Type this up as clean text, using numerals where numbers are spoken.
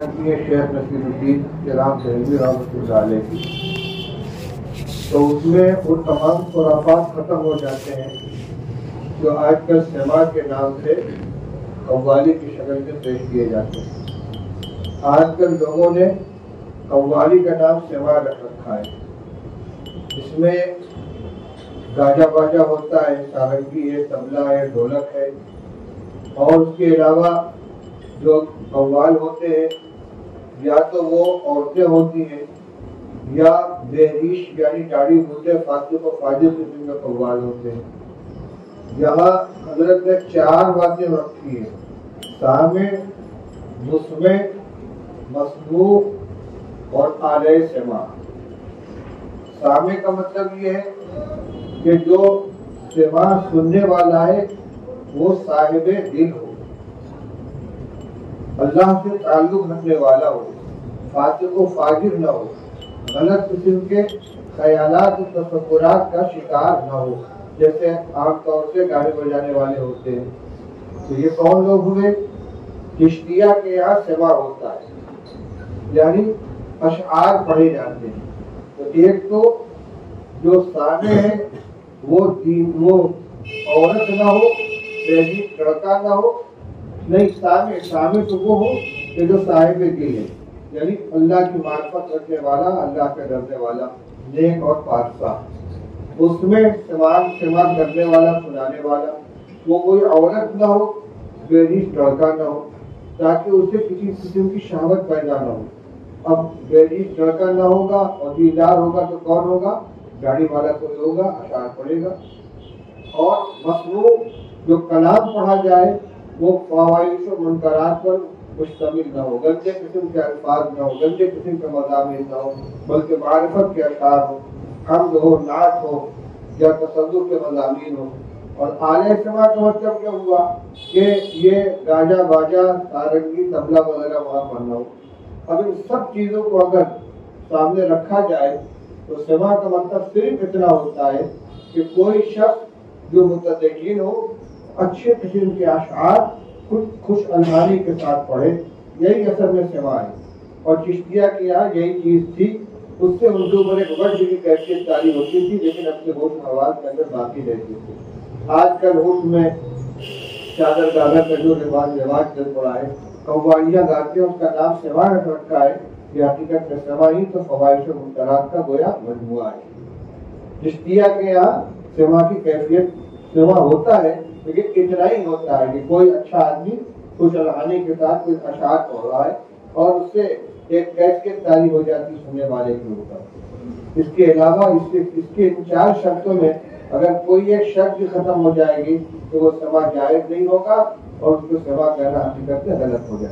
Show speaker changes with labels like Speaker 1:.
Speaker 1: شیخ نصیر الدین کرام دہلوی رحمۃ اللہ علیہ کی، تو اس میں وہ تمام خرافات ختم ہو جاتے ہیں جو آج کل سما کے نام سے قوالی کی شکل میں پیش کیے جاتے ہیں۔ آج کل لوگوں نے قوالی کا نام سما رکھ رکھا ہے، اس میں گاجا باجا ہوتا ہے، سارنگی ہے، طبلہ ہے، ڈھولک ہے، اور اس کے علاوہ جو قوال ہوتے ہیں یا تو وہ عورتیں ہوتی ہیں یا بہریش یعنی داڑھی موچے فاسق و فاجر قسم کے قوال ہوتے ہیں۔ یہاں حضرت نے 4 باتیں رکھی ہیں: سامع، مسمع، مسموع اور آلہ سماع۔ سامع کا مطلب یہ ہے کہ جو سماع سننے والا ہے وہ صاحب دل ہو، اللہ سے تعلق رکھنے والا ہو، فاسق و فاجر نہ ہو، غلط قسم کے خیالات و تصورات کا شکار نہ ہو، جیسے عام طور سے گانے بجانے والے ہوتے ہیں۔ تو یہ کون لوگ ہوئے؟ چشتیہ کے یہاں سماع ہوتا ہے، یعنی اشعار پڑھے جاتے ہیں۔ تو ایک تو جو سامع ہے وہ عورت نہ ہو، بہریش لڑکا نہ ہو، نہیں، سامع تو وہ ہو کہ جو صاحب دل ہے، یعنی اللہ کی معرفت رکھنے والا، اللہ کا ڈرنے والا، نیک اور پاک۔ اس میں سماع کرنے والا، سنانے والا، وہ کوئی عورت نہ ہو، بہریش لڑکا نہ ہو، تاکہ اسے کسی قسم کی شہوت پیدا نہ ہو۔ اب بہریش لڑکا نہ ہوگا اور دیندار ہوگا تو کون ہوگا؟ گاڑی والا کوئی ہوگا، اشعار پڑھے گا۔ اور مسموع جو کلام پڑھا جائے وہ فواحش و منکرات پر مشتمل نہ ہو، گندے قسم کے الفاظ نہ ہو، گندے قسم کے مضامین نہ ہو، بلکہ معرفت کے اشعار ہو، حمد ہو، نعت ہو یا تصوف کے مضامین ہو۔ اور آلہ سماع کا مطلب کیا ہوا کہ یہ گاجا باجا، سارنگی، طبلہ وغیرہ وہاں پر نہ ہو۔ اب ان سب چیزوں کو اگر سامنے رکھا جائے تو سماع کا مطلب صرف اتنا ہوتا ہے کہ کوئی شخص جو متدین ہو اچھے قسم کے اشعار خوش الحانی کے ساتھ پڑھے، یہی اصل میں سماع ہے۔ اور چشتیہ کی یہاں یہی چیز تھی، اس سے اردو پر ایک وجہ کی کیفیت جاری ہوتی تھی، لیکن اپنے ہوش و حواس کے اندر باقی رہتی تھی۔ آج کل ہوش میں چادر گاگر کا جو رواج چل پڑا ہے، قوالیاں گاتے ہیں، اس کا نام سماع رکھ رکھا ہے، یہ حقیقت میں سماع ہی تو فواحش و منکرات کا گویا مجموعہ ہے۔ چشتیہ کے یہاں سماع کی کیفیت سماع ہوتا ہے، لیکن اتنا ہی ہوتا ہے کہ کوئی اچھا آدمی خوش الحانی کے ساتھ کوئی اشعار پڑھ رہا ہے اور اس سے ایک کیفیت تاری ہو جاتی سننے والے کے اوپر۔ اس کے علاوہ اس کے ان 4 شرطوں میں اگر کوئی ایک شرط بھی ختم ہو جائے گی تو وہ سماع جائز نہیں ہوگا اور اس کو سماع کہنا حقیقت میں غلط ہو جائے گا۔